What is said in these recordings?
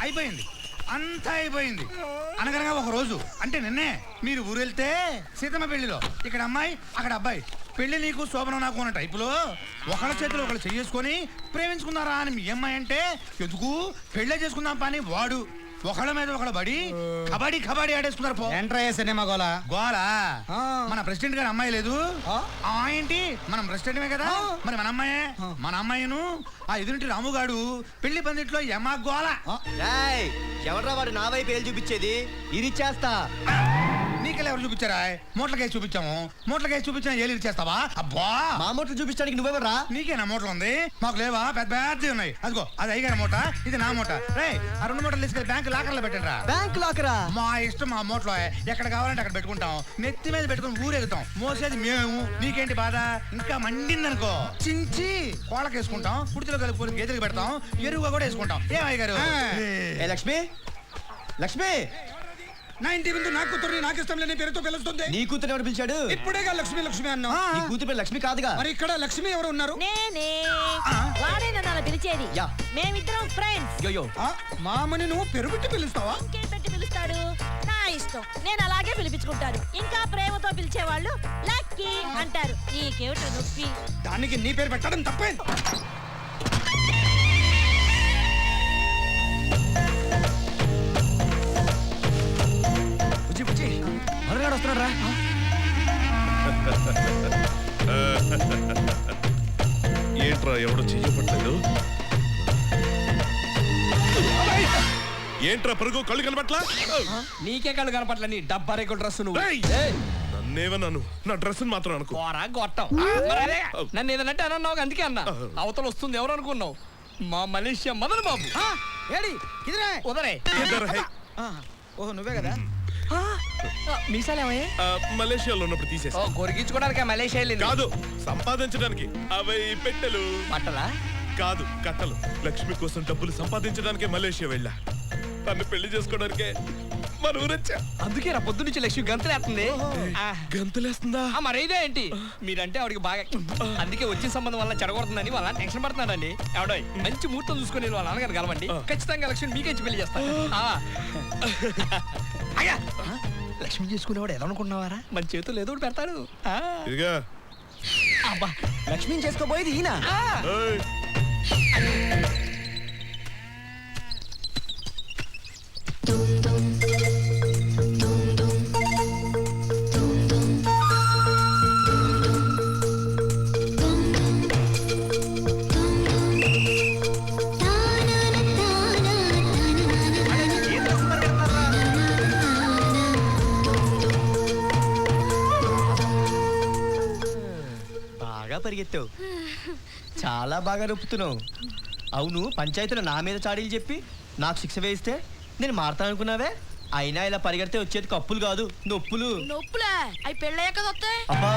అయిపోయింది, అంతా అయిపోయింది. అనగనగా ఒక రోజు అంటే నిన్నే మీరు ఊరు వెళ్తే సీతమ్మ పెళ్లిలో ఇక్కడ అమ్మాయి అక్కడ అబ్బాయి, పెళ్లి నీకు శోభనం నాకు అన్న టైపులో ఒకళ్ళ చేతిలో ఒకళ్ళు చేసుకొని ప్రేమించుకున్నారా అని మీ అమ్మాయి అంటే ఎందుకు పెళ్ళే చేసుకుందాం పని వాడు ఒకళ్ళ మీద ఒకళ్ళు పడి కబడ్డీ కబడ్డీ ఆడేసుకున్నారు. సినిమా గోలా గోలా మన ప్రెసిడెంట్ గారి అమ్మాయి లేదు ఏంటి? మనం ప్రెసిడెంట్మే కదా, మరి మన అమ్మాయే. మన అమ్మాయిను ఆ ఎదురింటి రాముగాడు పెళ్లి పందిట్లో యమా గోల. ఎవడ్రా వాడు నా వైపు ఏళ్ళు చూపించేది? ఇది చేస్తా. నీకెళ్ళి ఎవరు చూపించారా? మూటలకేసి చూపించాము. మూటలకేసి చూపించిన ఏళ్ళు ఇచ్చేస్తావా? అబ్బా, మా మూటలు చూపించడానికి నువ్వెవరా? నీకేనా మూటలు ఉంది? మాకు లేవా? పెద్ద పెద్దవి ఉన్నాయి. అదిగో అది అయ్యగారి మూట, ఇది నా మూట. రే ఆ 2 మూటలు తీసుకెళ్ళి బ్యాంక్ లాకర్లో పెట్టండి రా. బ్యాంక్ లాకరా? మా ఇష్టం, మా మూటలో ఎక్కడ కావాలంటే అక్కడ పెట్టుకుంటాం. నెత్తి మీద పెట్టుకుని ఊరెగుతాం. మోసేది మేము. నీకేంటి బాధ? ఇంకా మండిందనుకో చించి కోళ్ళకేసుకుంటాం, పుడితిలో కలుపుకొని గేదెలకు పెడతాం, ఎరువుగా కూడా వేసుకుంటాం. ఏం అయ్యగారు? లక్ష్మి, లక్ష్మి నా ఇంటి ముందు నా కూతుర్ని నాకు ఇష్టం లేని పేరుతో పిలుస్తుంది. నీ కూతురు ఎవరు పిలిచాడు? ఇప్పుడేగా లక్ష్మి లక్ష్మి అన్నా. నీ కూతురు పేరు లక్ష్మి కాదుగా? మరి ఇక్కడ లక్ష్మి ఎవరు ఉన్నారు? నేనే. వాడే నన్ను అలా పిలిచేది. మేమిద్దరం ఫ్రెండ్స్. మామని నువ్వు పేరు పెట్టి పిలుస్తావా? ఇంకేం పెట్టి పిలుస్తాడు? నా ఇష్టం, నేను అలాగే పిలిపించుకుంటాను. ఇంకా ప్రేమతో పిలిచేవాళ్ళు లక్కీ అంటారు. నీకేమిటో నొప్పి? దానికి నీ పేరు పెట్టడం తప్పే. మరగాడు వస్తున్నాడు రా. ఏంట్రా ఎవడో చెయ్యపట్లేదు? ఏంట్రా పరుగు? కళ్ళు కనపట్లా? నీకే కళ్ళు కనపట్ల. నీ డబ్బా రేకుల డ్రెస్ నువ్వు. నన్నేమన్నాను? నా డ్రెస్ మాత్రం అనుకో. గొట్టం నన్ను ఏదనంటే అన్నావు, అందుకే అన్నా. అవతల వస్తుంది ఎవరు అనుకున్నావు? మా మలేషియా మదన్ బాబు. ఉదరే. ఓహో నువ్వే కదా? మీసాలేమయ్యే? మలేషియాలో ఉన్నప్పుడు తీసేసి కొరిగించుకోవడానికి మలేషియా కాదు, సంపాదించడానికి. అవి పెట్టెలు. బట్టలా? కాదు, కట్టలు. లక్ష్మి కోసం డబ్బులు సంపాదించడానికే మలేషియా వెళ్ళా. తను పెళ్లి చేసుకోవడానికే మన ఊరొచ్చా. అందుకే రా పొద్దు నుంచి లక్ష్మి గంతులేస్తుంది. గంతులేస్తుందా? మరైదే ఏంటి? మీరంటే ఆవిడకి బాగా, అందుకే వచ్చిన సంబంధం వల్ల చెడగొడుతుందని వాళ్ళ టెన్షన్ పడుతున్నాడండి. ఎవడో మంచి ముహూర్తం చూసుకుని వాళ్ళ నాన్నగారు కలవండి. ఖచ్చితంగా లక్ష్మి మీకేంచి పెళ్లి చేస్తాను. లక్ష్మి చేసుకునేవాడు ఎలా అనుకున్నావారా? మన చేతులు ఏదో పెడతాడు. అబ్బా, లక్ష్మిని చేసుకోబోయేది ఈయన. పరిగెత్తావు, చాలా బాగా రొప్పుతున్నావు. అవును, పంచాయతీలో నా మీద చాడీలు చెప్పి నాకు శిక్ష వేయిస్తే నేను మారతాను అనుకున్నావే? అయినా ఇలా పరిగెడితే వచ్చేది కప్పులు కాదు, నొప్పులు. నొప్పులే అవి పెళ్ళయ్యాక వస్తాయి. అబ్బా,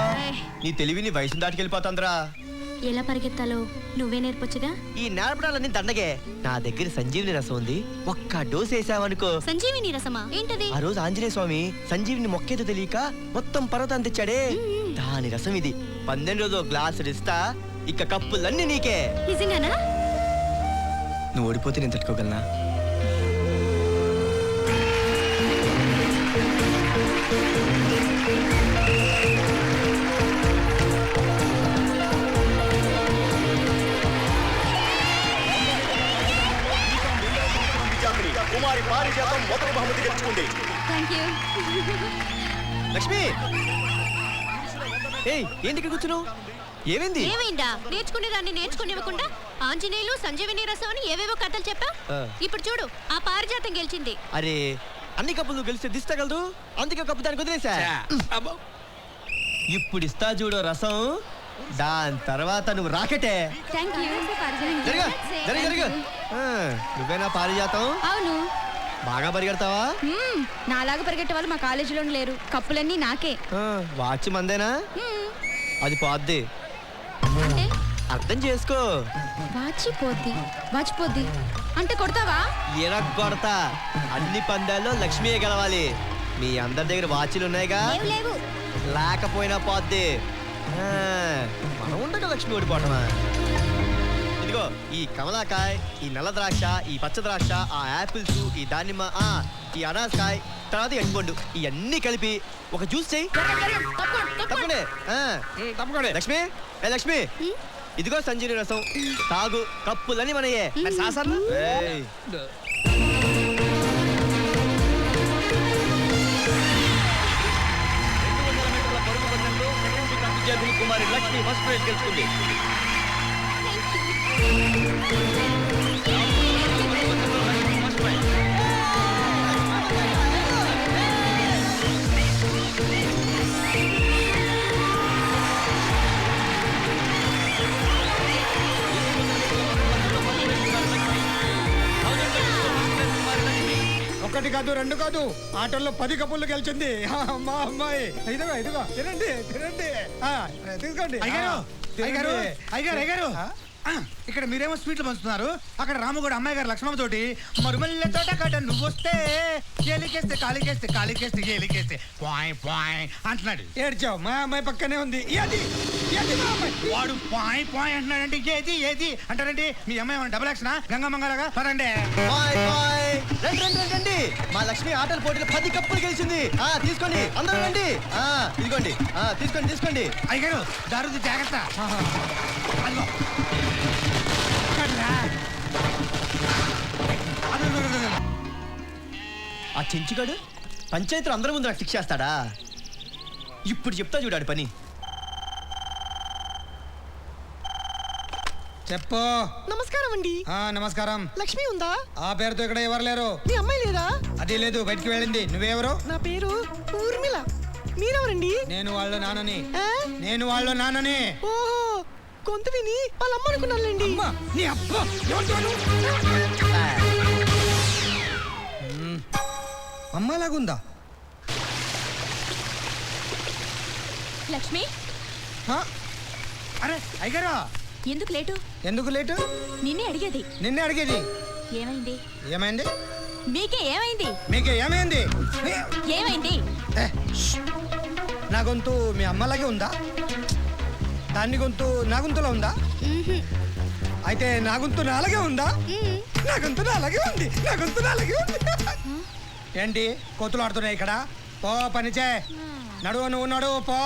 నీ తెలివిని వయసు దాటికెళ్ళిపోతుందిరా. ఎలా పరిగెత్తాలో నువ్వే నేర్పొచ్చుగా. ఈ నేర్పడాలన్నీ దండగే. నా దగ్గర సంజీవిని రసం ఉంది, ఒక్క డోసు వేసావనుకో. సంజీవిని రసమా? ఏంటది? ఆ రోజు ఆంజనేయ స్వామి సంజీవిని మొక్కేదో తెలియక మొత్తం పర్వతం తెచ్చాడే, దాని రసం ఇది. 12 రోజు గ్లాసు ఇస్తా, ఇక కప్పులన్నీ నీకే. నిజంగానా? నువ్వు ఓడిపోతే నేను తట్టుకోగలనా? కుమారి పారిజాతం మొదటి బహుమతి గెలుచుకుంది. లక్ష్మి, ఏయ్ ఏంటి కూర్చున్నావు? ఏమైంది? ఏమైందా? నేర్చుకునేదాన్ని నేర్చుకునివ్వకుండా ఆంజనేయులు సంజీవిని రసం అని ఏవేవో కథలు చెప్పా. ఇప్పుడు చూడు, ఆ పారిజాతం గెలిచింది. అరే, అన్ని కప్పులు గెలిస్తే దిస్తగలదు, అందుకే కప్పు దానికి వదిలేసా. ఇప్పుడు ఇస్తా చూడు రసం, దాని తర్వాత నువ్వు రాకెటే. నువ్వేనా పారిజాతం? అవును. బాగా పరిగెడతావా? నాలాగా పరిగెట్టే వాళ్ళు మా కాలేజీలో లేరు. కప్పులన్నీ నాకే. వాచ్ మందేనా? అది పోద్ది. అర్థం చేసుకో. వాచిపోద్ది అంటే కొడతావా? కొడతా. అన్ని పందాల్లో లక్ష్మీయే గెలవాలి. మీ అందరి దగ్గర వాచ్లు ఉన్నాయిగా? లేకపోయినా పోద్ది. మనం ఉండగా లక్ష్మి ఓడిపోవటమా? ఇదిగో ఈ కమలాకాయ, ఈ నల్ల ద్రాక్ష, ఈ పచ్చ ద్రాక్ష, ఆ యాపిల్స్, ఈ దానిమ్మ, ఈ అనాసకాయ, తర్వాత ఎండుపండు, ఇవన్నీ కలిపి ఒక జ్యూస్ చెయ్యి. తప్పకుండా. తప్పకుండా. లక్ష్మి, ఏ లక్ష్మి, ఇదిగో సంజీని రసం తాగు, కప్పులన్నీ మనయే. ఏయ్. విద్యార్థిని కుమారి లక్ష్మి ఫస్ట్ ప్రైజ్ గెలుచుకుంది. ఒకటి కాదు, రెండు కాదు, ఆటల్లో 10 కప్పులు గెలిచింది మా అమ్మాయి. ఇదిగో ఇదిగో తినండి తినండి. తీసుకోండి. అయ్యగారు అయ్యగారు తినండి. అయ్యగారు అయ్యగారు ఇక్కడ మీరేమో స్వీట్లు పంచుతున్నారు, అక్కడ రాముగోడు అమ్మాయి గారు లక్ష్మమ్మ తోటి మరుమల్లె తోట కట్ట నువ్వు వస్తే ఏలికేస్తే కాలికేస్తే కాలికేస్తే ఏలికేస్తే పాయ్ పాయ్ అంటున్నాడు. ఏడ్చావు, మా అమ్మాయి పక్కనే ఉంది. ఏది ఏది మా అమ్మాయి? వాడు పాయ్ పాయ్ అంటున్నాడంటే ఏది ఏది అంటారండి. మీ అమ్మాయి ఏమన్నా డబుల్ యాక్షన్ గంగమ్మంగారాగా పదండి. Bye bye. రండి రండి రండి. మా లక్ష్మి ఆటల పోటీలో 10 కప్పులు గెలిచింది. తీసుకోండి అందరూ రండి. ఇదిగోండి తీసుకోండి తీసుకోండి. అయ్యగారు దారుది జాగ్రత్త. అదిగో. ఆ చెంచుగాడు పంచాయతీలో అందరి ముందు నాకు శిక్ష చేస్తాడా? ఇప్పుడు చెప్తా చూడాడు పని. చెప్పు. నమస్కారం అండి. నమస్కారం. లక్ష్మి ఉందా? ఆ పేరుతో ఇక్కడ ఎవరు లేరు. మీ అమ్మాయి లేదా? అది లేదు, బయటికి వెళ్ళింది. నువ్వెవరు? నా పేరు ఊర్మిళ. మీరెవరండి? నేను వాళ్ళ నాన్నని. ఆ? నేను వాళ్ళ నాన్నని. ఓహో, గొంతు విని వాళ్ళ అమ్మ అనుకున్నానులేండి. అమ్మా, నీ అబ్బా, ఎవరితో నువ్వు? అమ్మలాగుందా? లక్ష్మి, అరే అయ్యగారు ఎందుకు లేటు? ఎందుకు లేటు? నిన్నే అడిగేది. నిన్నే అడిగేది. ఏమైంది? ఏమైంది? మీకే ఏమైంది? మీకే ఏమైంది? ఏమైంది? ఏ, ష్. నా గొంతు మీ అమ్మలాగే ఉందా? దాన్ని గొంతు నా గొంతులో ఉందా? అయితే నా గొంతు నాలాగే ఉందా? నా గొంతు నాలాగే ఉంది. నా గొంతు నాలాగే ఉంది. ఏంటి కోతులు ఆడుతున్నాయి ఇక్కడ? పో పని చే. నడువు నువ్వు నడువు పో.